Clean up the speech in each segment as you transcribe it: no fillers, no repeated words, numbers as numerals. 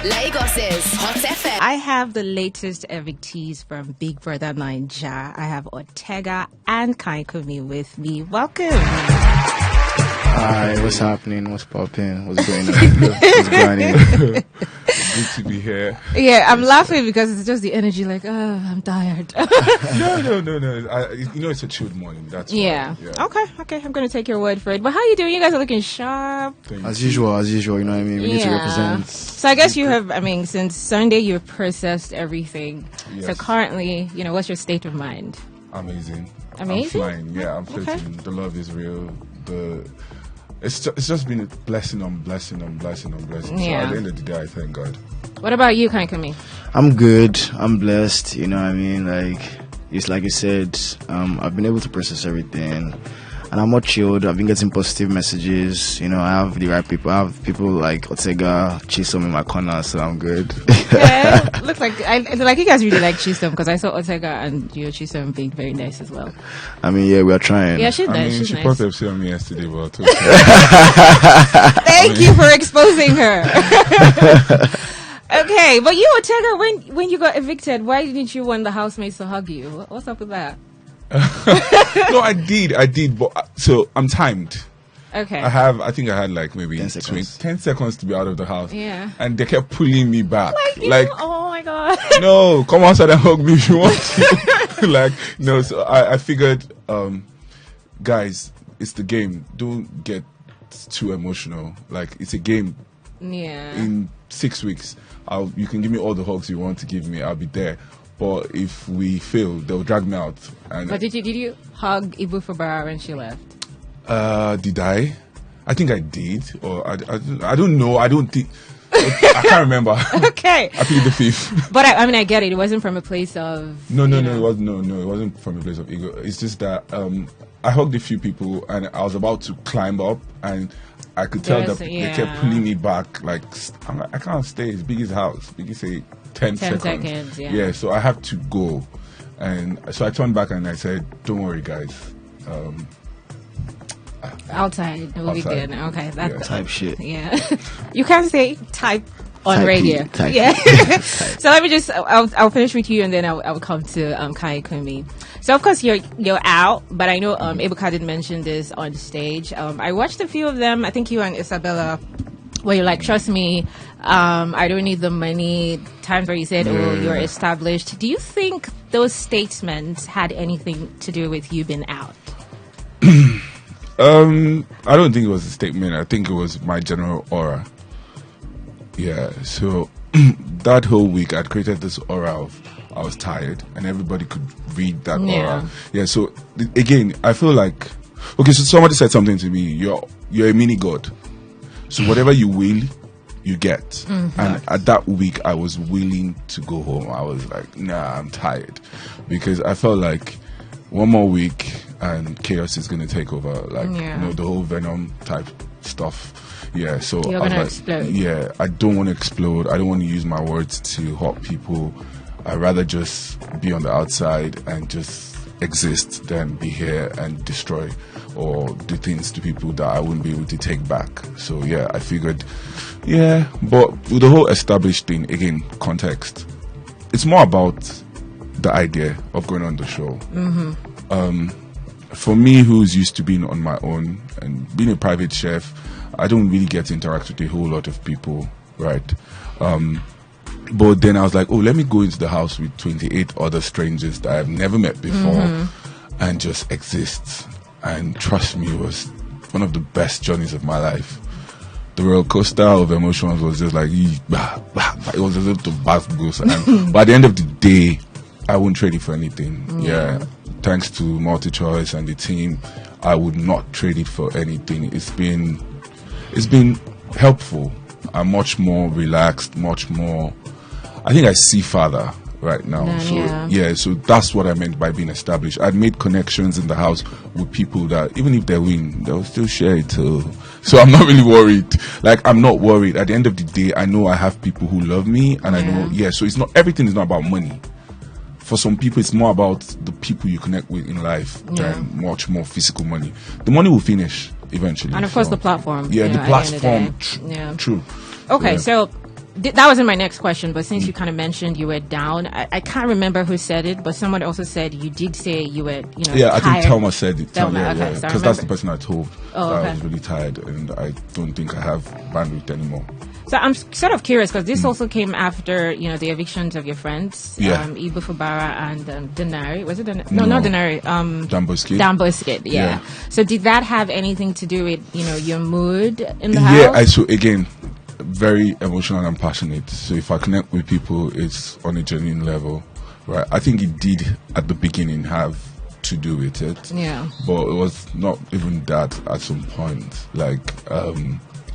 Lagos's Hot FM. I have the latest evictees from Big Brother Bbnaija. I have Ortega and Kayikunmi with me. Welcome. Hi, what's happening? What's popping? What's going on? What's going on? Good to be here. Yeah, I'm laughing because it's just the energy like, oh, I'm tired. No. It's a chilled morning. That's why. Yeah. Okay. I'm going to take your word for it. But how are you doing? You guys are looking sharp. As usual, you know what I mean? We need to represent. So I guess you have, since Sunday you've processed everything. Yes. So currently, what's your state of mind? Amazing. Amazing? I'm flying. Yeah, I'm floating. The love is real. It's just been a blessing on blessing on blessing on blessing. Yeah. So at the end of the day, I thank God. What about you, Kayikunmi? I'm good. I'm blessed. You know what I mean? It's like you said, I've been able to process everything. And I'm more chilled. I've been getting positive messages. I have the right people. I have people like Ortega, Chisom in my corner, so I'm good. Yeah, looks like you guys really like Chisom because I saw Ortega and your Chisom being very nice as well. Yeah, we are trying. Yeah, she's nice. She's she nice. put up on me yesterday, but Thank you for exposing her. Okay, but you, Ortega, when you got evicted, why didn't you want the housemates to hug you? What's up with that? No, I did, but so I'm timed. Okay. I think I had like maybe 10 seconds. 10 seconds to be out of the house. Yeah. And they kept pulling me back. Oh my god. No, come outside and hug me if you want to. So I figured, guys, it's the game. Don't get too emotional. It's a game. Yeah. In 6 weeks, you can give me all the hugs you want to give me. I'll be there. But if we fail, they'll drag me out. But did you hug Ibu Fabara when she left? Did I? I think I did. Or I don't know. I don't think. I can't remember. Okay. I plead the fifth. But I get it. It wasn't from a place of No. It wasn't from a place of ego. It's just that I hugged a few people and I was about to climb up and I could tell that they kept pulling me back. I can't stay. It's Biggie's house. Biggie say 10 seconds. Yeah, so I have to go. And so I turned back and I said, don't worry, guys. Outside. We'll be good. Okay. That's Type shit. Yeah. You can't say type on Type radio. type. Yeah. So let me just, I'll finish with you and then I'll come to Kayikunmi. So of course you're out, but I know Ebuka did mention this on stage. I watched a few of them. I think you and Isabella, where you're like, trust me, I don't need the money. Times where you said, you're established. Do you think those statements had anything to do with you being out? I don't think it was a statement. I think it was my general aura. Yeah, so that whole week I'd created this aura of I was tired and everybody could read that aura. Yeah, so again, I feel like, okay, so somebody said something to me, you're a mini god. So whatever you will, you get. Mm-hmm. And at that week I was willing to go home. I was like, nah, I'm tired. Because I felt like one more week and chaos is going to take over. The whole Venom type stuff. Yeah, so you're going to explode. Yeah, I don't want to explode. I don't want to use my words to hurt people. I'd rather just be on the outside and just exist than be here and destroy or do things to people that I wouldn't be able to take back. So yeah, I figured, but with the whole established thing, again, context, it's more about the idea of going on the show. Mm-hmm. For me, who's used to being on my own and being a private chef, I don't really get to interact with a whole lot of people, right? But then I was like, let me go into the house with 28 other strangers that I've never met before and just exist. And trust me, it was one of the best journeys of my life. The roller coaster of emotions was just like, it was as if the bath goes. But at the end of the day, I wouldn't trade it for anything. Yeah. Thanks to MultiChoice and the team, I would not trade it for anything. It's been helpful. I'm much more relaxed, much more. I think I see farther right now. So that's what I meant by being established. I'd made connections in the house with people that even if they win, they'll still share it too. So I'm not really worried. I'm not worried. At the end of the day, I know I have people who love me, and I know. So it's not everything is not about money. For some people, it's more about the people you connect with in life than much more physical money. The money will finish eventually. And of course, the platform. Yeah, the platform. True. Okay, so that wasn't my next question, but since you kind of mentioned you were down, I can't remember who said it, but someone also said you did say you were, Yeah, I think Thelma said it. Thelma, okay, yeah, so I because that's the remember. person I told that I was really tired and I don't think I have bandwidth anymore. So I'm sort of curious because this also came after, the evictions of your friends, Yeah. Ibu Fubara and Denari. Was it Denari? No, not Denari. Dambo Skid, yeah. Yeah. So did that have anything to do with, your mood in the house? Yeah, so again, very emotional and passionate. So if I connect with people, it's on a genuine level, right? I think it did at the beginning have to do with it. Yeah. But it was not even that at some point. Like,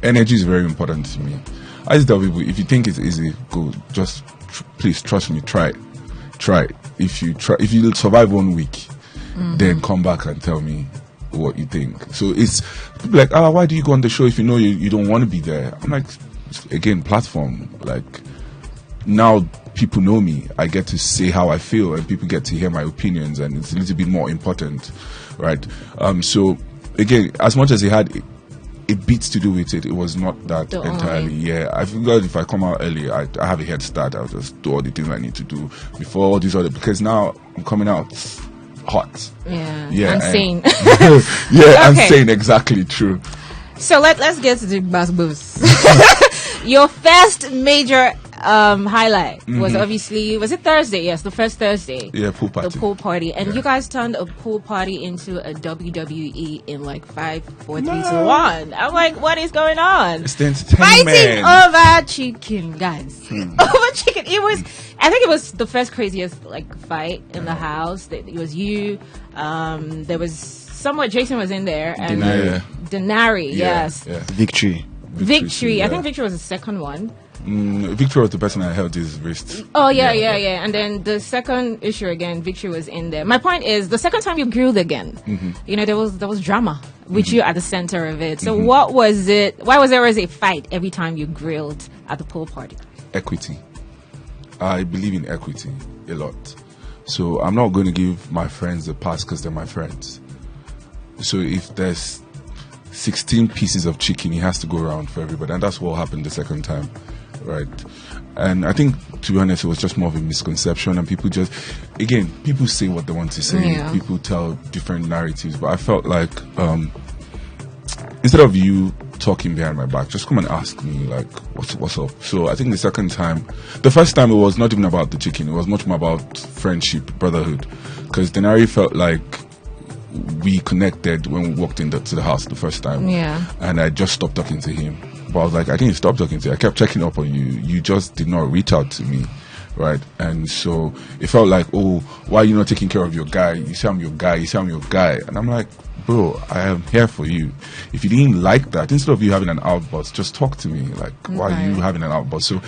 energy is very important to me. I just tell people, if you think it's easy, go. Just please trust me. Try it. If you survive 1 week, then come back and tell me what you think. So it's people like, why do you go on the show if you know you don't want to be there? I'm like, again, platform. Like, now people know me. I get to say how I feel, and people get to hear my opinions, and it's a little bit more important, right? So again, as much as it had a bit to do with it, it was not that entirely. Yeah, I figured if I come out early, I have a head start. I'll just do all the things I need to do before all these other, because now I'm coming out hot. Yeah. I'm sane. I'm Okay. saying exactly true. So let's get to the bus boost. Your first major highlight was obviously, was it Thursday? Yes, the first Thursday. Yeah, pool party. The pool party. And you guys turned a pool party into a WWE in like 5, 4, 3, 2, 1. I'm like, what is going on? It's the entertainment. Fighting over chicken, guys. Over chicken. I think it was the first craziest like fight in the house. It was you. There was somewhat, Jason was in there. And Denari, yes. Yeah. Victory. Victory. I think Victory was the second one. Victor was the person I held his wrist. Oh, yeah. And then the second issue again, Victory was in there. My point is, the second time you grilled again, there was drama with you at the center of it. So what was it? Why was there always a fight every time you grilled at the pool party? Equity. I believe in equity a lot. So I'm not going to give my friends a pass because they're my friends. So if there's 16 pieces of chicken, it has to go around for everybody. And that's what happened the second time. Right. And I think, to be honest, it was just more of a misconception, and people people say what they want to say. Yeah. People tell different narratives, but I felt like instead of you talking behind my back, just come and ask me like what's up. So I think the first time it was not even about the chicken, it was much more about friendship, brotherhood, because Denari felt like we connected when we walked into the house the first time. Yeah. And I just stopped talking to him. But I was like, I didn't stop talking to you. I kept checking up on you. You just did not reach out to me, right? And so it felt like, oh, why are you not taking care of your guy? You say I'm your guy. You say I'm your guy. And I'm like, bro, I am here for you. If you didn't like that, instead of you having an outburst, just talk to me. Like, why are you having an outburst? So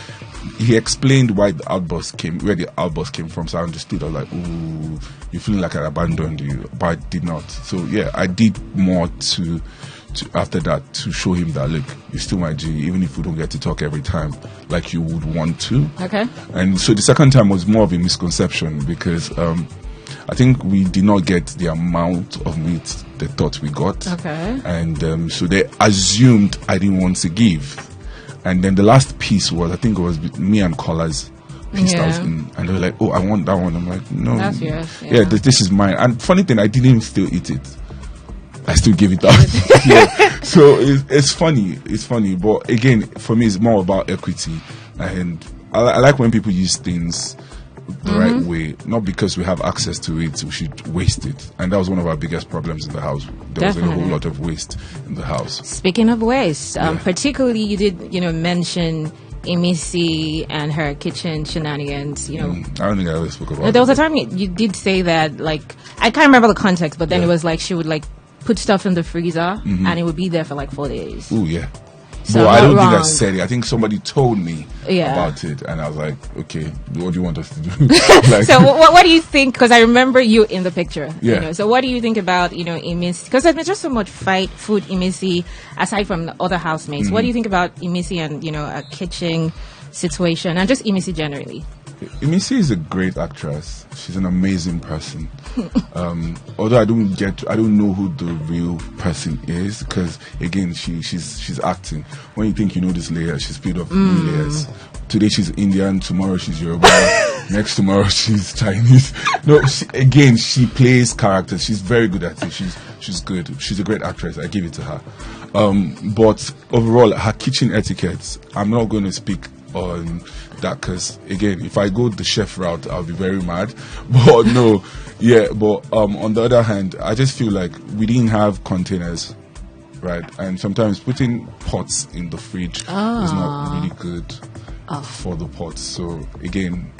he explained where the outburst came from. So I understood. I was like, ooh, you're feeling like I abandoned you, but I did not. So yeah, I did more to after that to show him that, look, you're still my G, even if we don't get to talk every time like you would want to. Okay. And so the second time was more of a misconception because I think we did not get the amount of meat they thought we got. Okay. And so they assumed I didn't want to give. And then the last piece was, I think it was me and Collar's piece that was in, and they were like, oh, I want that one. I'm like, no. That's yours. Yeah, this is mine. And funny thing, I didn't even still eat it. I still give it out. Yeah. So it's funny. It's funny. But again, for me, it's more about equity. And I like when people use things the right way, not because we have access to it, we should waste it. And that was one of our biggest problems in the house. There was a whole lot of waste in the house. Speaking of waste, particularly you did, mention Emisi and her kitchen shenanigans, I don't think I ever spoke about There was a time you did say that, like, I can't remember the context, but then it was like she would, like, put stuff in the freezer and it would be there for, like, 4 days. Oh, yeah. So well, I don't think I said it. I think somebody told me Yeah. about it, and I was like, okay, what do you want us to do? Like, So what do you think? Because I remember you in the picture. Yeah. So what do you think about Emisi? Because there's been just so much food Emisi aside from the other housemates. What do you think about Emisi and a kitchen situation and just Emisi generally? Emisi is a great actress. She's an amazing person. Although I don't know who the real person is, because again, she's acting. When you think you know this layer, she's peeled off new layers. today she's Indian, tomorrow she's Yoruba, next tomorrow she's Chinese. No, she plays characters. She's very good at it. She's good. She's a great actress. I give it to her. But overall, her kitchen etiquette, I'm not going to speak on that because, again, if I go the chef route, I'll be very mad. But no, yeah. But on the other hand, I just feel like we didn't have containers. Right, and sometimes putting pots in the fridge is not really good for the pots. So again,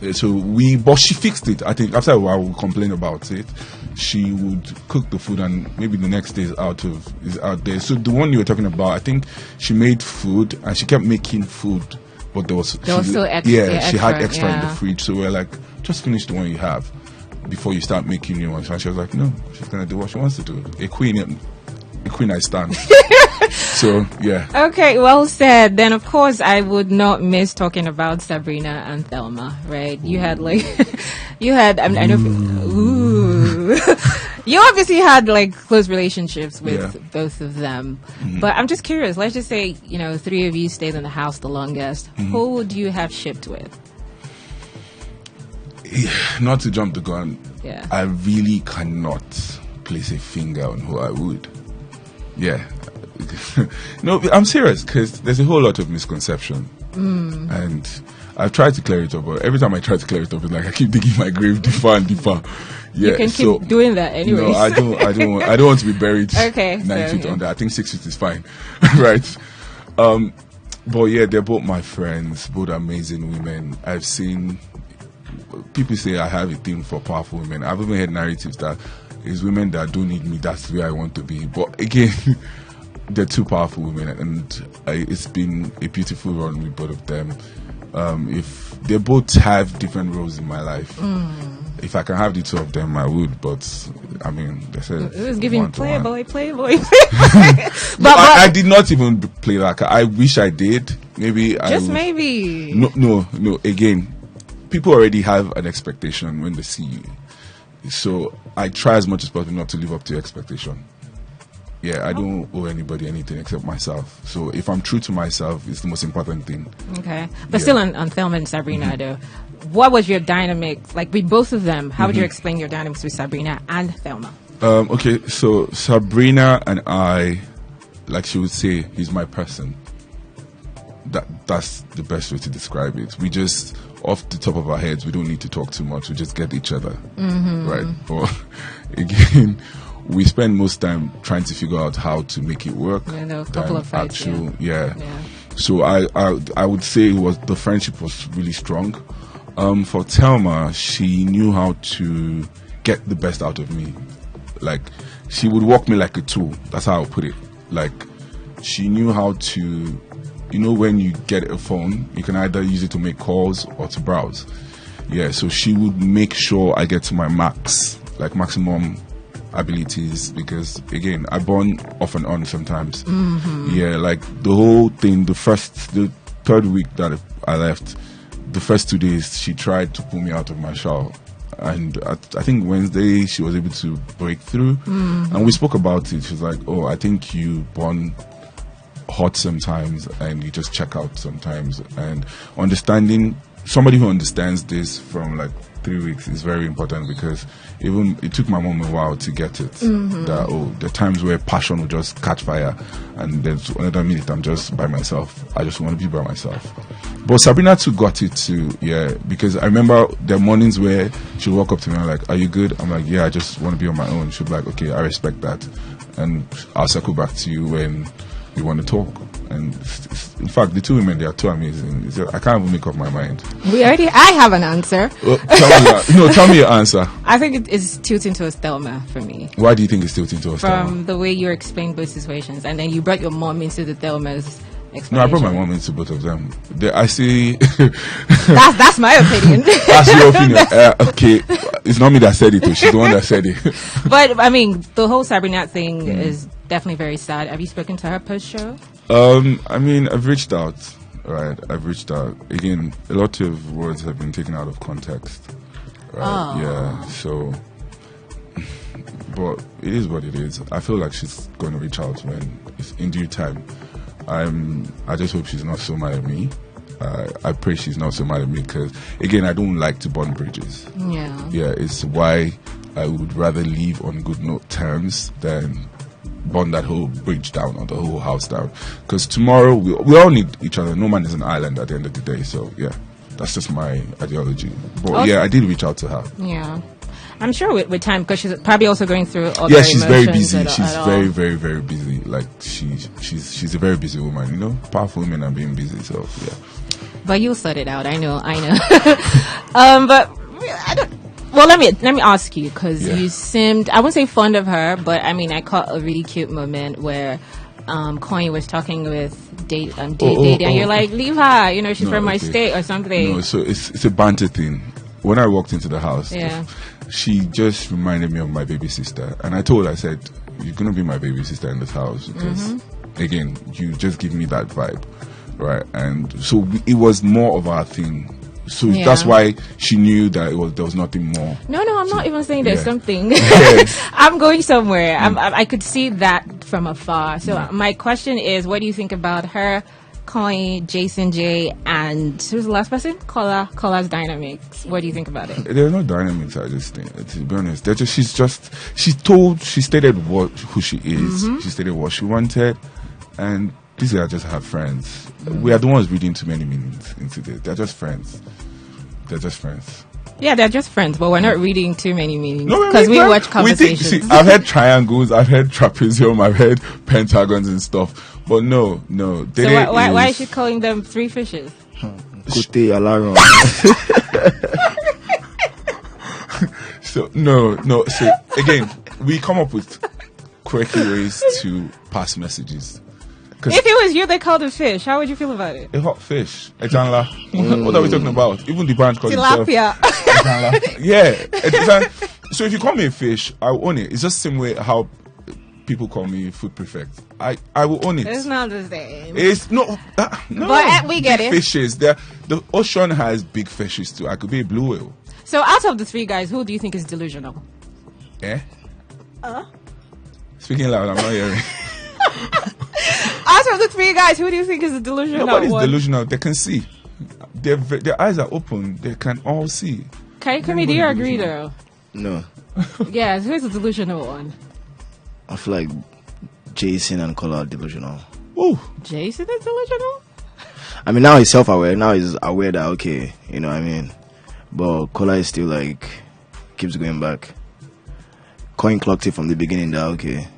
but she fixed it. I think after a while we complain about it. She would cook the food, and maybe the next day is out there. So the one you were talking about, I think she made food, and she kept making food, but there was still extra. Yeah, she had extra in the fridge. So we're like, just finish the one you have before you start making new ones. And she was like, no, she's gonna do what she wants to do. A queen I stand. So yeah. Okay, well said. Then of course I would not miss talking about Sabrina and Thelma, right? You had I know you obviously had like close relationships with both of them. But I'm just curious, let's just say, three of you stayed in the house the longest. Who would you have shipped with? Not to jump the gun. Yeah. I really cannot place a finger on who I would. Yeah. No, I'm serious because there's a whole lot of misconception. And I've tried to clear it up, but every time I try to clear it up, it's like I keep digging my grave deeper and deeper. Yeah, you can keep doing that anyway. No, I don't want to be buried 9 feet under. I think 6 feet is fine. Right. But yeah, they're both my friends, both amazing women. I've seen people say I have a thing for powerful women. I've even heard narratives that it's women that don't need me, that's the way I want to be. But again, they're two powerful women, and it's been a beautiful run with both of them. If they both have different roles in my life, if I can have the two of them, I would. But I mean, they said it was giving playboy. But I did not even play that. I wish I did. Maybe maybe. No. Again, people already have an expectation when they see you. So I try as much as possible not to live up to your expectation. Yeah, I don't owe anybody anything except myself. So if I'm true to myself, it's the most important thing. Okay. But still on Thelma and Sabrina, though, what was your dynamic, like with both of them? How would you explain your dynamics with Sabrina and Thelma? Okay, so Sabrina and I, like she would say, he's my person. That's the best way to describe it. We just, off the top of our heads, we don't need to talk too much. We just get each other. Right? But again, we spend most time trying to figure out how to make it work. Yeah, there were a couple of fights. So I would say the friendship was really strong. For Thelma, she knew how to get the best out of me. Like, she would walk me like a tool. That's how I would put it. Like, she knew how to, when you get a phone, you can either use it to make calls or to browse. Yeah, so she would make sure I get to my maximum abilities, because again, I burn off and on sometimes. Yeah, like the whole thing, the third week that I left, the first 2 days she tried to pull me out of my shower, and I think Wednesday she was able to break through, and we spoke about it. She was like, oh, I think you burn hot sometimes and you just check out sometimes, and understanding somebody who understands this from like 3 weeks is very important, because even it took my mom a while to get it. That there are times where passion will just catch fire, and there's another minute I'm just by myself. I just want to be by myself. But Sabrina too got it too, because I remember there are mornings where she'll walk up to me and like, "Are you good?" I'm like, "Yeah, I just want to be on my own." She'll be like, "Okay, I respect that, and I'll circle back to you when we want to talk." And in fact, the two women, they are too amazing. I can't even make up my mind. I have an answer. Well, tell me your answer. I think it is tilting towards Thelma for me. Why do you think it's tilting towards Thelma? From the way you explained both situations, and then you brought your mom into the Thelma's explanation. No, I brought my mom into both of them. I see. That's my opinion. That's your opinion. Okay, it's not me that said it. She's the one that said it. But I mean, the whole Sabrina thing is definitely very sad. Have you spoken to her post-show? I mean, I've reached out. Right, I've reached out. Again, a lot of words have been taken out of context. Right. Yeah. So, but it is what it is. I feel like she's going to reach out when it's in due time. I just hope she's not so mad at me, I pray she's not so mad at me because, again, I don't like to burn bridges. Yeah. It's why I would rather leave on good note terms than burn that whole bridge down or the whole house down. Because tomorrow we all need each other. No man is an island at the end of the day. So yeah, that's just my ideology. But yeah, I did reach out to her. Yeah. I'm sure with time, because she's probably also going through other she's very busy. emotions She's very, very, very busy. Like she's a very busy woman. You know, powerful women are being busy. So yeah. But you'll sort it out. I know. But I don't. Well, let me ask you, because you seemed, I wouldn't say fond of her, but I mean, I caught a really cute moment where Coin was talking with Date, and you're like, leave her. You know, she's from my state or something. No, so it's a banter thing. When I walked into the house, she just reminded me of my baby sister, and I told her, I said, "You're gonna be my baby sister in this house because, again, you just give me that vibe, right?" And so it was more of our thing. So that's why she knew that there was nothing more. No, I'm not even saying there's something. I'm going somewhere. I could see that from afar. So my question is, what do you think about her, Coin, Jason J, and who's the last person? Kola's dynamics. What do you think about it? There are no dynamics. I just think, to be honest, she stated who she is. She stated what she wanted, and these are just her friends. We are the ones reading too many meanings into this. They're just friends. Yeah, they're just friends, but we're not reading too many meanings because we watch conversations. I've heard triangles, I've heard trapezium, I've heard pentagons and stuff, but no. So why is she calling them three fishes? Kote Alaron. So no. So again, we come up with quirky ways to pass messages. If it was you, they called it fish. How would you feel about it? A hot fish, a janla. What are we talking about? Even the brand called tilapia. Yeah. So if you call me a fish, I will own it. It's just the same way how people call me food prefect. I will own it. It's not the same. It's no. But we get it. Fishes. The ocean has big fishes too. I could be a blue whale. So out of the three guys, who do you think is delusional? Yeah. Speaking loud, I'm not hearing. Out of the three guys, who do you think is the delusional? Nobody's delusional. They can see. Their eyes are open. They can all see. Kayikunmi, do you agree though? No. Yeah, who's the delusional one? I feel like Jason and Kola are delusional. Oh, Jason is delusional? I mean, now he's self-aware. Now he's aware that, okay, you know what I mean? But Kola is still like, keeps going back. Coin clocked it from the beginning that, okay,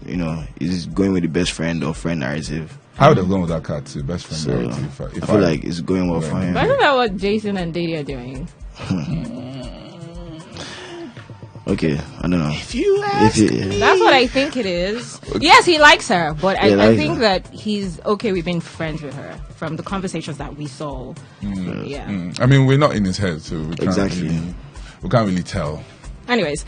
you know, he's going with the best friend or friend narrative. I would have gone with that cat too, best friend narrative. I feel like it's going well for him. But I don't know what Jason and Diddy are doing. Okay, I don't know. If you ask me. That's what I think it is. Yes, he likes her, but I think that he's okay with being friends with her from the conversations that we saw. I mean, we're not in his head, so we can't really tell. Anyways,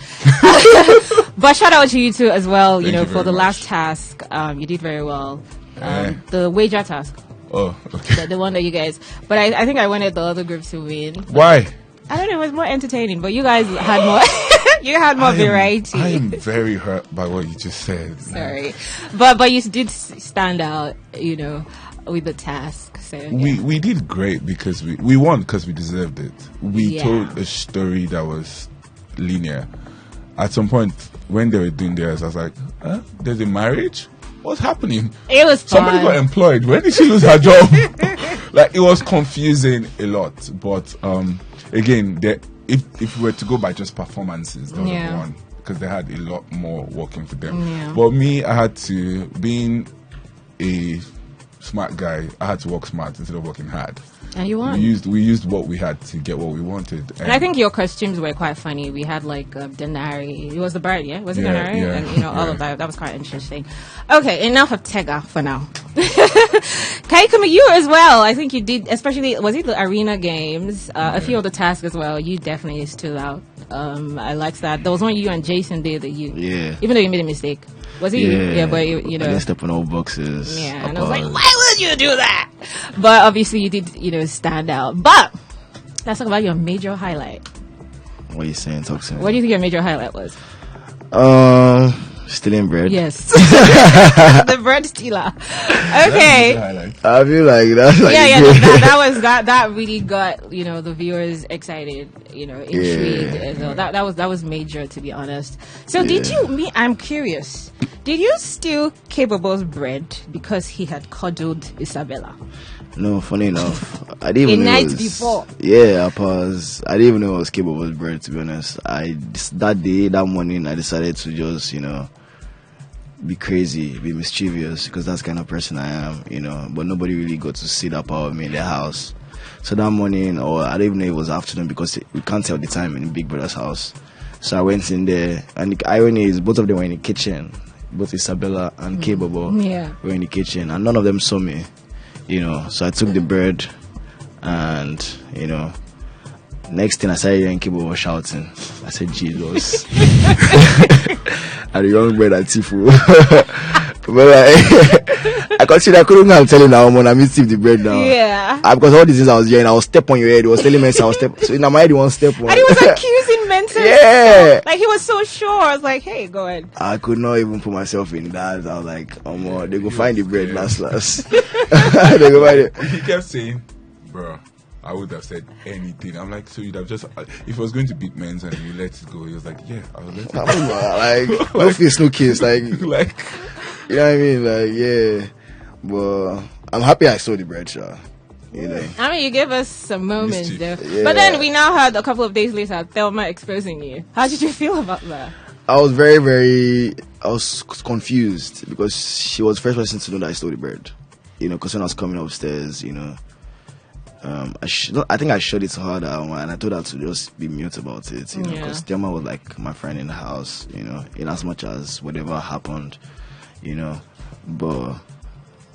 but shout out to you two as well. You know, for the last task, you did very well. The wager task. Oh, okay. The one that you guys. But I think I wanted the other groups to win. Why? I don't know. It was more entertaining, but you guys had more. You had more variety. I am very hurt by what you just said. Sorry, but you did stand out. You know, with the task. So we did great because we won because we deserved it. We told a story that was linear. At some point when they were doing theirs, I was like, there's a marriage? What's happening? It was somebody got employed. When did she lose her job? Like, it was confusing a lot. But again, if we were to go by just performances, they would have won because they had a lot more working for them. But me, I had to, being a smart guy, I had to work smart instead of working hard. And you won. We used what we had to get what we wanted. And I think your costumes were quite funny. We had like Denari. It was the Brite, yeah? Was it Denari? Yeah, and you know, all of that. That was quite interesting. Okay, enough of Tega for now. Kayikunmi, you as well. I think you did, especially, was it the arena games? A few of the tasks as well. You definitely stood out. I liked that. There was one you and Jason did that you... Yeah. Even though you made a mistake. Was it you? Yeah, but you know... I didn't step on all boxes. Yeah, and I was like, why would you do that? But obviously you did, you know, stand out. But let's talk about your major highlight. What are you saying? Talk to me. What do you think your major highlight was? Stealing bread. Yes. The bread stealer. Okay. I feel like that's like that really got the viewers excited, intrigued. And so that was major, to be honest. So I'm curious. Did you steal Capable's bread because he had cuddled Isabella? No, funny enough, I didn't even know night before. Yeah, I didn't even know it was Capable's bread, to be honest. That morning, I decided to just, be crazy, be mischievous, because that's the kind of person I am, but nobody really got to see that part of me in the house. So that morning, or I don't even know if it was afternoon, because we can't tell the time in Big Brother's house. So I went in there, and the irony is both of them were in the kitchen. Both Isabella and Capable were in the kitchen, and none of them saw me, So I took the bread, and, next thing I started hearing Capable shouting. I said, Jesus. And the young bread at Tifu. But I consider I couldn't go and tell him that I'm Steve the bread now. Yeah. Because all these things I was hearing, I was step on your head. He was telling me I was step. So in my head, he was step on. And he was accusing mentally. Yeah. Like he was so sure. I was like, hey, go ahead. I could not even put myself in that. I was like, they go find the bread last. They go find it. He kept saying, bro, I would have said anything. I'm like, so you'd have just, if I was going to beat men's and you let it go, he was like, yeah, I'll let it go. Like, no face, no kiss. Like, like, you know what I mean? Like, yeah. But I'm happy I saw the bread, sure. I mean, you gave us some moments there. Yeah. But then we now had a couple of days later Thelma exposing you. How did you feel about that? I was I was confused because she was the first person to know that I stole the bread. Because when I was coming upstairs, I think I showed it to her that one, and I told her to just be mute about it, because Thelma was like my friend in the house, in as much as whatever happened, but.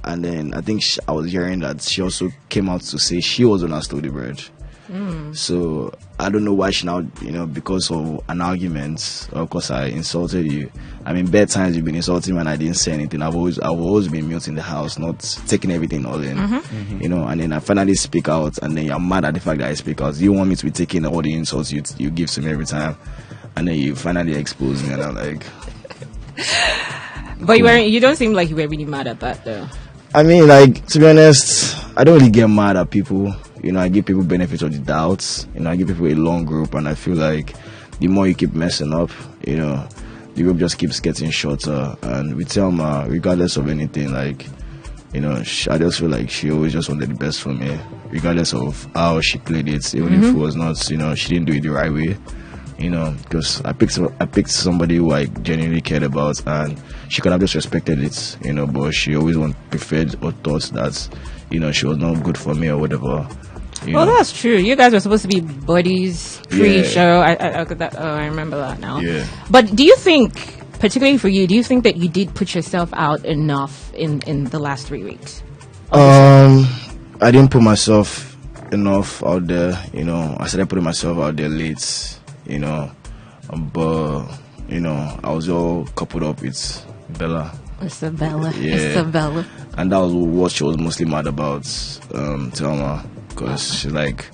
And then I think I was hearing that she also came out to say she was the one who stole the bread. So I don't know why she now, because of an argument, of course I insulted you. I mean, bad times you've been insulting me and I didn't say anything. I've always been mute in the house, not taking everything all in, and then I finally speak out, and then you're mad at the fact that I speak out. You want me to be taking all the insults you give to me every time, and then you finally expose me, and I'm like... But you don't seem like you were really mad at that, though. I mean, like, to be honest, I don't really get mad at people. I give people benefits of the doubts. I give people a long group, and I feel like the more you keep messing up, the group just keeps getting shorter. And with Thelma, regardless of anything, like, I just feel like she always just wanted the best for me, regardless of how she played it. Even if it was not, she didn't do it the right way. Because I picked somebody who I genuinely cared about, and she could have just respected it, but she always preferred or thought that, she was not good for me or whatever. Well, that's true. You guys were supposed to be buddies pre-show. I remember that now. Yeah. But do you think, particularly for you, do you think that you did put yourself out enough in the last 3 weeks? I didn't put myself enough out there. I started putting myself out there late. But I was all coupled up with Bella. Isabella. Yeah. Isabella. And that was what she was mostly mad about, Thelma, because she's like,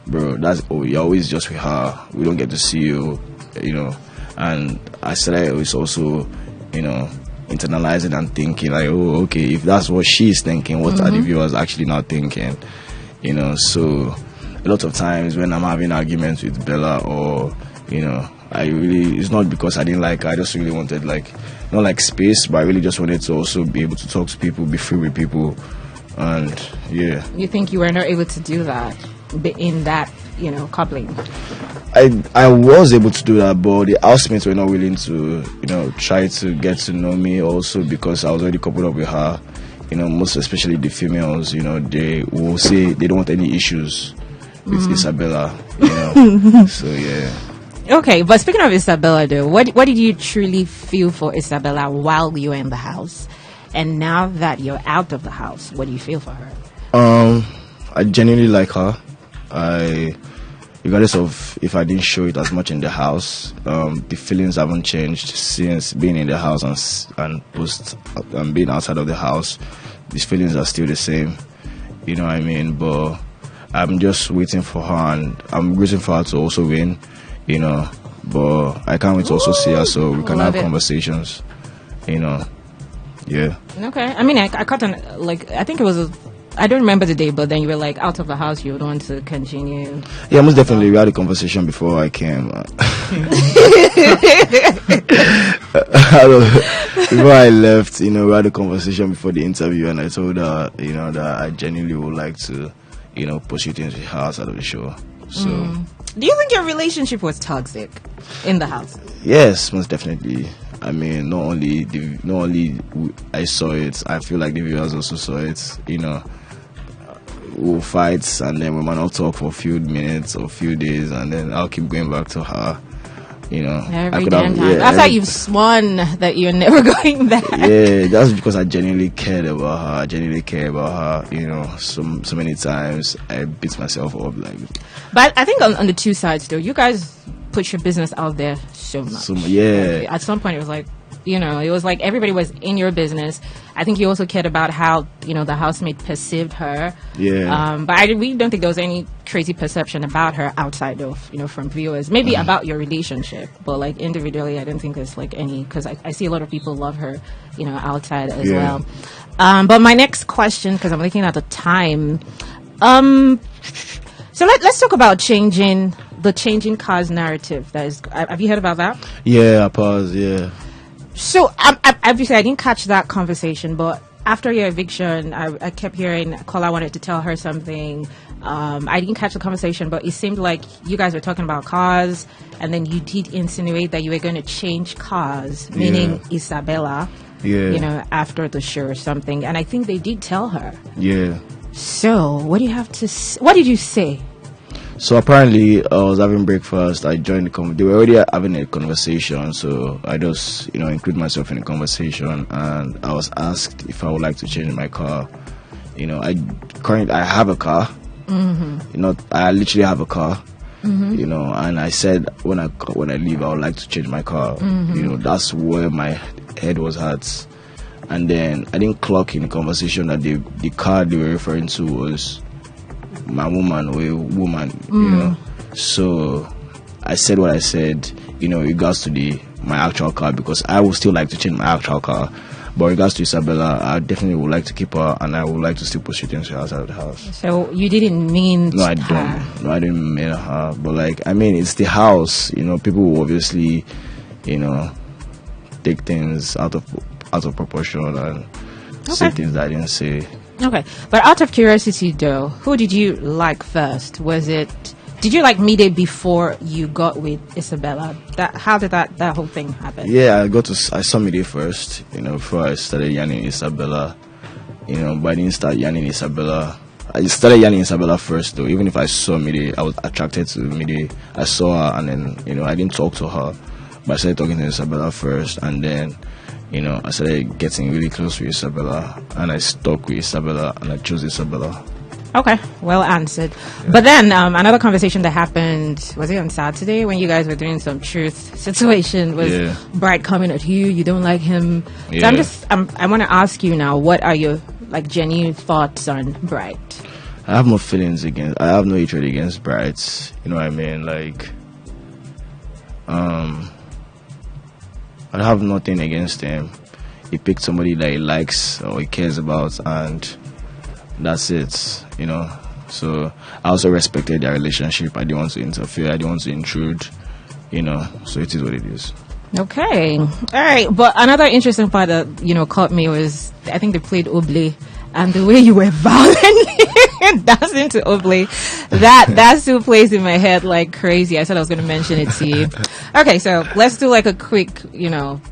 bro, you're always just with her. We don't get to see you, And I started also, internalizing and thinking like, oh, okay, if that's what she's thinking, what are the viewers actually not thinking? So a lot of times when I'm having arguments with Bella, or it's not because I didn't like her. I just really wanted not like space, but I really just wanted to also be able to talk to people, be free with people, and yeah. You think you were not able to do that in that coupling? I was able to do that, but the housemates were not willing to try to get to know me also, because I was already coupled up with her. Most especially the females, they will say they don't want any issues with Isabella, so yeah. Okay, but speaking of Isabella though, what did you truly feel for Isabella while you were in the house? And now that you're out of the house, what do you feel for her? I genuinely like her. Regardless of if I didn't show it as much in the house, the feelings haven't changed since being in the house and post being outside of the house. These feelings are still the same, you know what I mean? But I'm just waiting for her, and I'm rooting for her to also win, But I can't wait to also see her so we can have conversations. Yeah. Okay. I mean, I caught on, like, I think it was, I don't remember the day, but then you were like out of the house, you would want to continue. Yeah, most definitely. We had a conversation before I came. Before I left, we had a conversation before the interview, and I told her, that I genuinely would like to, pursue things with her outside of the show. So, do you think your relationship was toxic in the house? Yes, most definitely. I mean, not only I saw it, I feel like the viewers also saw it. We'll fight, and then we might not talk for a few minutes or a few days, and then I'll keep going back to her. Every damn time. After you've sworn that you're never going back. Yeah, that's because I genuinely cared about her. I genuinely care about her. So many times I beat myself up. But I think on the two sides, though, you guys put your business out there so much. Yeah. At some point, it was like, it was like everybody was in your business. I think you also cared about how, the housemate perceived her. Yeah. But I really don't think there was any crazy perception about her outside of, from viewers. Maybe about your relationship. But, like, individually, I don't think there's, like, any... Because I see a lot of people love her, outside as well. But my next question, because I'm looking at the time... So let's talk about changing cars narrative. Have you heard about that? Yeah, I paused, yeah. So, obviously, I didn't catch that conversation, but after your eviction, I kept hearing Kola wanted to tell her something. I didn't catch the conversation, but it seemed like you guys were talking about cars, and then you did insinuate that you were going to change cars, meaning Isabella, after the show or something. And I think they did tell her. Yeah. So, what did you say? So apparently, I was having breakfast. I joined they were already having a conversation, so I just, include myself in the conversation. And I was asked if I would like to change my car. I have a car. Mm-hmm. I literally have a car. Mm-hmm. And I said when I leave, I would like to change my car. Mm-hmm. That's where my head was at. And then I didn't clock in the conversation that the car they were referring to was my woman or a woman, So I said what I said, in regards to my actual car, because I would still like to change my actual car. But in regards to Isabella, I definitely would like to keep her, and I would like to still pursue things outside of the house. So you didn't mean No, I don't. No, I didn't mean her. But it's the house. People will obviously, take things out of proportion and say things that I didn't say. Okay, but out of curiosity, though, who did you like first? Did you like Mide before you got with Isabella? How did that whole thing happen? Yeah, I saw Mide first, before I started yanning Isabella, but I didn't start yanning Isabella. I started yanning Isabella first, though. Even if I saw Mide, I was attracted to Mide. I saw her, and then, I didn't talk to her, but I started talking to Isabella first, and then, I started getting really close with Isabella, and I stuck with Isabella, and I chose Isabella. Okay, well answered. Yeah. But then another conversation that happened, was it on Saturday when you guys were doing some truth situation, was Brite coming at you, you don't like him. Yeah. So I want to ask you now, what are your genuine thoughts on Brite? I have no I have no hatred against Brite. You know what I mean? I have nothing against him. He picked somebody that he likes or he cares about, and that's it, So I also respected their relationship. I didn't want to interfere. I didn't want to intrude, So it is what it is. Okay. All right. But another interesting part that, caught me was, I think they played Oblé, and the way you were violently dancing to Oblé, that still plays in my head like crazy. I said I was going to mention it to you. Okay, so let's do a quick,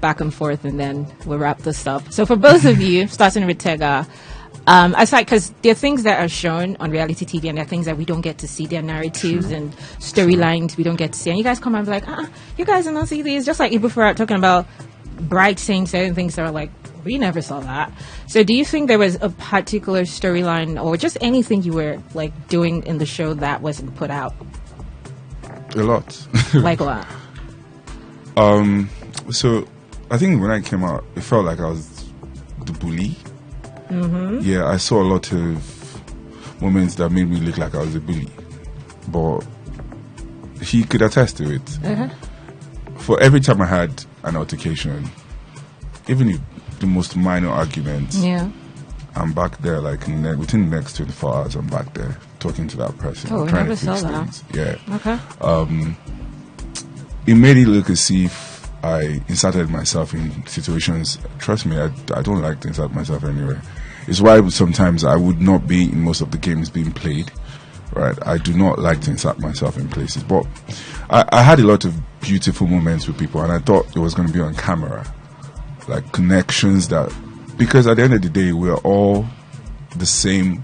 back and forth, and then we'll wrap this up. So for both of you, starting with Ortega, aside, because there are things that are shown on reality TV, and there are things that we don't get to see. There are narratives and storylines we don't get to see. And you guys come and be like, you guys are not see these. Just like Ibufor talking about Brite saying certain things that are like, we never saw that. So do you think there was a particular storyline or just anything you were doing in the show that wasn't put out? A lot. Like what? So I think when I came out, it felt like I was the bully. Mm-hmm. Yeah, I saw a lot of moments that made me look like I was a bully, but he could attest to it. Uh-huh. For every time I had an altercation, even if the most minor arguments, Yeah. I'm back there like within the next 24 hours. I'm back there talking to that person. Oh, I'm I trying never to fix saw that. things. Yeah. Okay. It made it look as if I inserted myself in situations. Trust me, I don't like to insert myself anywhere. It's why sometimes I would not be in most of the games being played. Right, I do not like to insert myself in places, but I had a lot of beautiful moments with people, and I thought it was going to be on camera, like connections because at the end of the day, we're all the same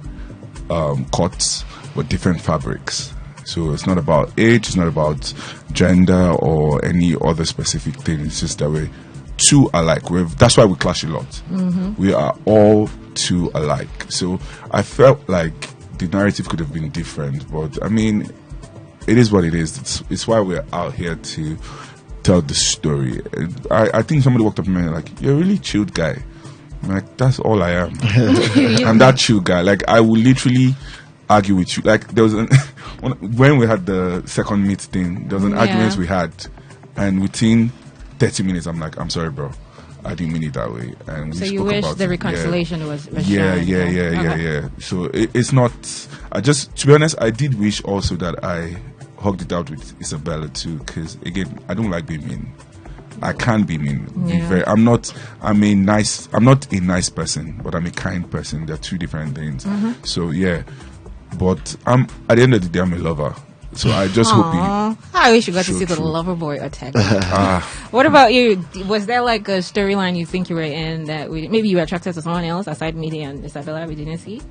cuts, but different fabrics. So it's not about age, it's not about gender or any other specific thing. It's just that we're too alike. That's why we clash a lot. Mm-hmm. We are all too alike. So I felt like the narrative could have been different, but I mean, it is what it is. It's why we're out here to tell the story. I think somebody walked up to me and like, "You're a really chilled guy." I'm like, that's all I am. I'm that chill guy. Like, I will literally argue with you. Like, there was when we had the second meet thing, there was an argument we had, and within 30 minutes, I'm like, "I'm sorry, bro. I didn't mean it that way." And we So spoke you wish about the it. reconciliation was Yeah. shared. So it's not. To be honest, I did wish also that I hugged it out with Isabella too, because again, I don't like being mean. I can be mean. I'm not a nice person, but I'm a kind person. They're two different things. Mm-hmm. So yeah, but at the end of the day, I'm a lover. So I just hope I wish you got to True, see the true. lover boy attack. What about you? Was there like a storyline you think you were in that maybe you were attracted to someone else aside me and Isabella we didn't see?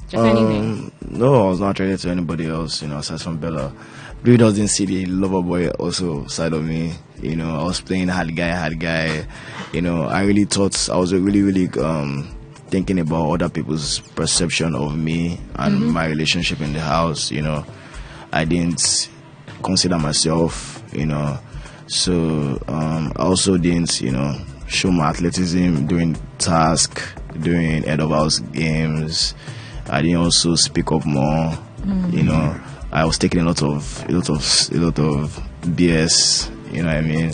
Just anything? No, I was not attracted to anybody else, aside from Bella. Really didn't see the lover boy also side of me. I was playing hard guy. I really thought I was really thinking about other people's perception of me and my relationship in the house. I didn't consider myself, so I also didn't, show my athleticism during task, during end of house games. I didn't also speak up more, I was taking a lot of BS, you know what I mean?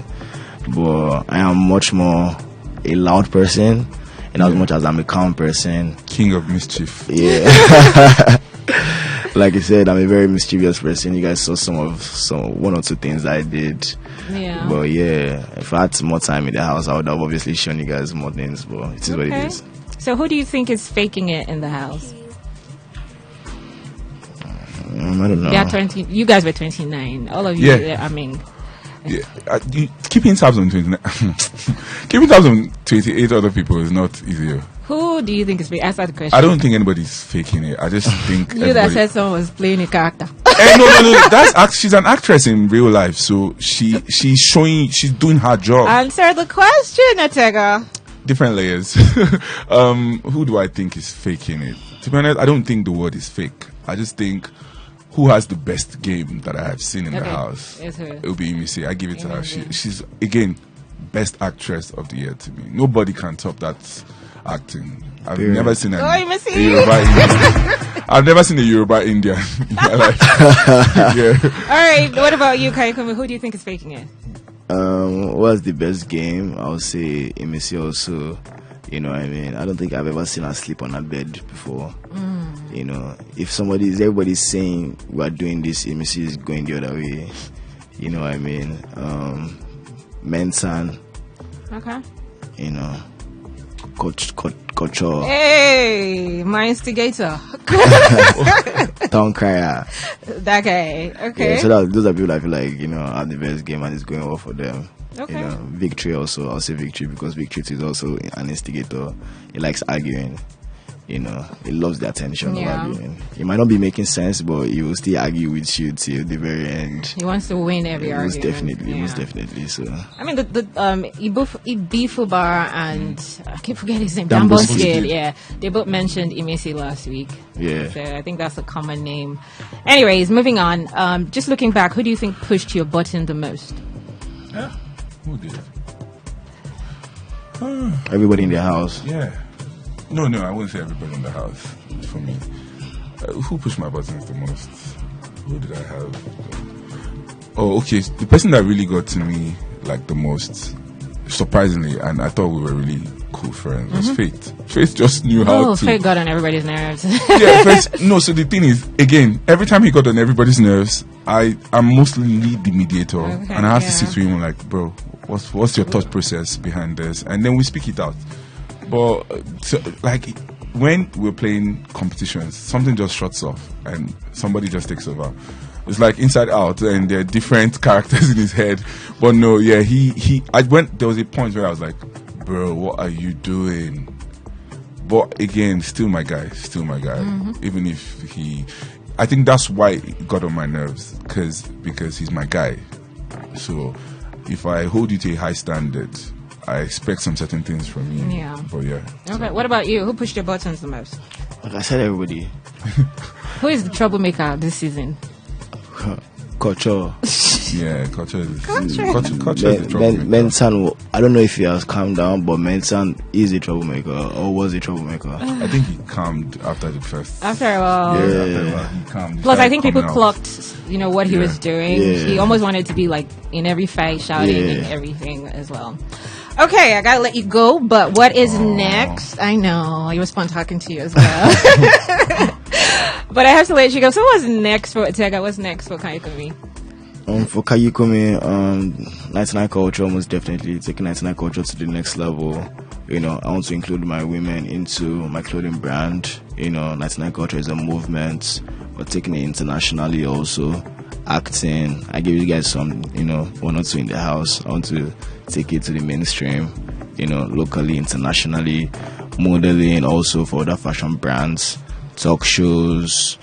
But I am much more a loud person, and as much as I'm a calm person. King of mischief. Yeah. Like I said, I'm a very mischievous person. You guys saw one or two things I did. Yeah. But yeah, if I had more time in the house, I would have obviously shown you guys more things. But it is what it is. So who do you think is faking it in the house? I don't know. You guys were 29. All of you. Yeah. I mean. Yeah, keeping tabs on 29, keeping tabs on 28 other people is not easier. Who do you think is faking? Answer the question. I don't think anybody's faking it. I just think you that said someone was playing a character. No. She's an actress in real life, so she's doing her job. Answer the question, Ortega. Different layers. Who do I think is faking it? To be honest, I don't think the word is fake. I just think who has the best game that I have seen in the house. It's her. It'll be Imisi. I give it to her. She's again best actress of the year to me. Nobody can top that acting. I've never seen a Yoruba Indian. I've never seen a Yoruba Indian in my life. Yeah. All right. What about you, Kayikunmi? Who do you think is faking it? What's the best game? I would say Imisi also. You know what I mean? I don't think I've ever seen her sleep on a bed before. If everybody's saying we're doing this, Imisi is going the other way. You know what I mean? Mensan. Okay. Culture. Hey, my instigator. Town crier. That guy. Okay. Yeah, so those are people I feel like, have the best game and it's going well for them. Okay. Victory also, I'll say Victory because Victory is also an instigator. He likes arguing. He loves the attention of arguing. He might not be making sense, but he will still argue with you till the very end. He wants to win every argument. Most definitely. So I mean, the Ibufubar and I keep forgetting his name. Damboskid. Yeah, they both mentioned Imesi last week. Yeah. So I think that's a common name. Anyways, moving on. Just looking back, who do you think pushed your button the most? Yeah. Who did? Everybody in the house. Yeah. No, I wouldn't say everybody in the house. For me, who pushed my buttons the most? Who did I have? Oh, okay. The person that really got to me like the most, surprisingly, and I thought we were really cool friends was Faith. Faith just knew how to. Faith got on everybody's nerves. Yeah, Faith, no. So the thing is, again, every time he got on everybody's nerves, I'm mostly the mediator, and I have to sit with him like, bro, what's your thought process behind this, and then we speak it out. But so, like when we're playing competitions, something just shuts off and somebody just takes over. It's like Inside Out, and there are different characters in his head. But no, yeah, there was a point where I was like, bro, what are you doing? But again, still my guy. Even if I think that's why it got on my nerves, because he's my guy. So if I hold you to a high standard, I expect some certain things from you. Yeah. But yeah. Okay, what about you? Who pushed your buttons the most? Like I said, everybody. Who is the troublemaker this season? Culture. Yeah, culture is the troublemaker. Mensan, I don't know if he has calmed down, but Mensan is a troublemaker or was a troublemaker. I think he calmed after the first. After a while. Yeah. He calmed. Plus, I think people clocked, what he was doing. Yeah. He almost wanted to be like in every fight, shouting and everything as well. Okay, I gotta let you go, but what is next? I know, it was fun talking to you as well. But I have to let you go. So what's next for Ortega? What's next for Kayikunmi? For Kayikunmi, 99 culture, most definitely taking 99 culture to the next level. I want to include my women into my clothing brand. 99 culture is a movement, but taking it internationally also. Acting, I give you guys some, one or two in the house. I want to take it to the mainstream, locally, internationally, modeling also for other fashion brands, talk shows,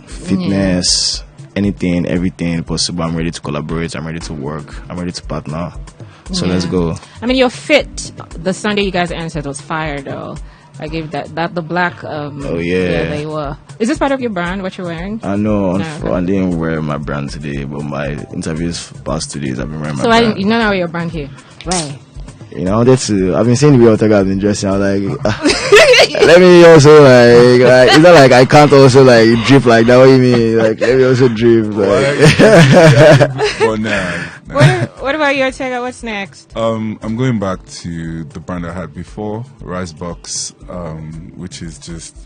fitness, anything, everything possible. I'm ready to collaborate. I'm ready to work. I'm ready to partner. So let's go. I mean, your fit, the Sunday you guys answered was fire though. I gave that the black. Yeah, they were. Is this part of your brand? What you're wearing? I know. I didn't wear my brand today, but my interviews past 2 days I've been wearing my brand. So you don't know your brand here. Why? I wanted to. I've been seeing the way Ortega has been dressing. I was like, let me also like. It's not like I can't also like drip like that. What do you mean? Like let me also drip. What about you, Ortega? What's next? I'm going back to the brand I had before, Ricebox, which is just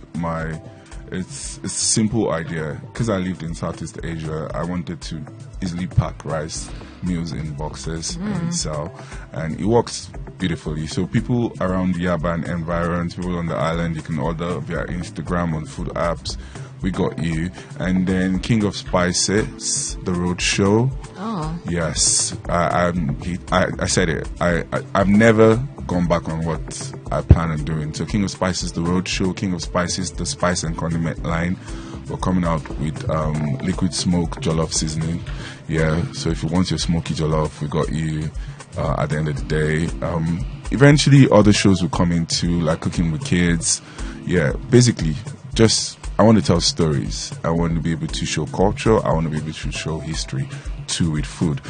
it's a simple idea. Because I lived in Southeast Asia, I wanted to easily pack rice meals in boxes and sell, and it works beautifully. So people around Yaba and environs, people on the island, you can order via Instagram on food apps. We got you. And then King of Spices, the road show. Oh. Yes. I said it. I've never gone back on what I plan on doing. So King of Spices, the road show, King of Spices, the spice and condiment line. We're coming out with liquid smoke jollof seasoning. Yeah. So if you want your smoky jollof, we got you at the end of the day. Eventually other shows will come into, like cooking with kids. Yeah. Basically, I want to tell stories. I want to be able to show culture. I want to be able to show history too with food.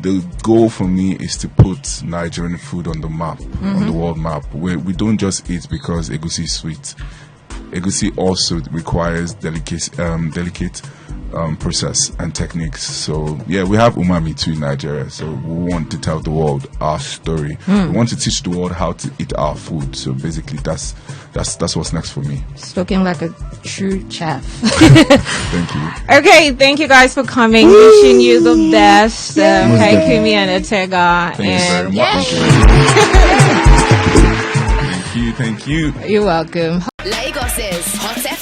The goal for me is to put Nigerian food on the map, on the world map, where we don't just eat because egusi is sweet. Egusi also requires delicate process and techniques. So yeah, we have umami too in Nigeria. So we want to tell the world our story. We want to teach the world how to eat our food. So basically, that's what's next for me. Spoken like a true chef. Thank you. Okay, thank you guys for coming. Wishing you the best, Kayikunmi and Ortega. Thank you very much. Thank you. You're welcome. Lagos's Hot FM.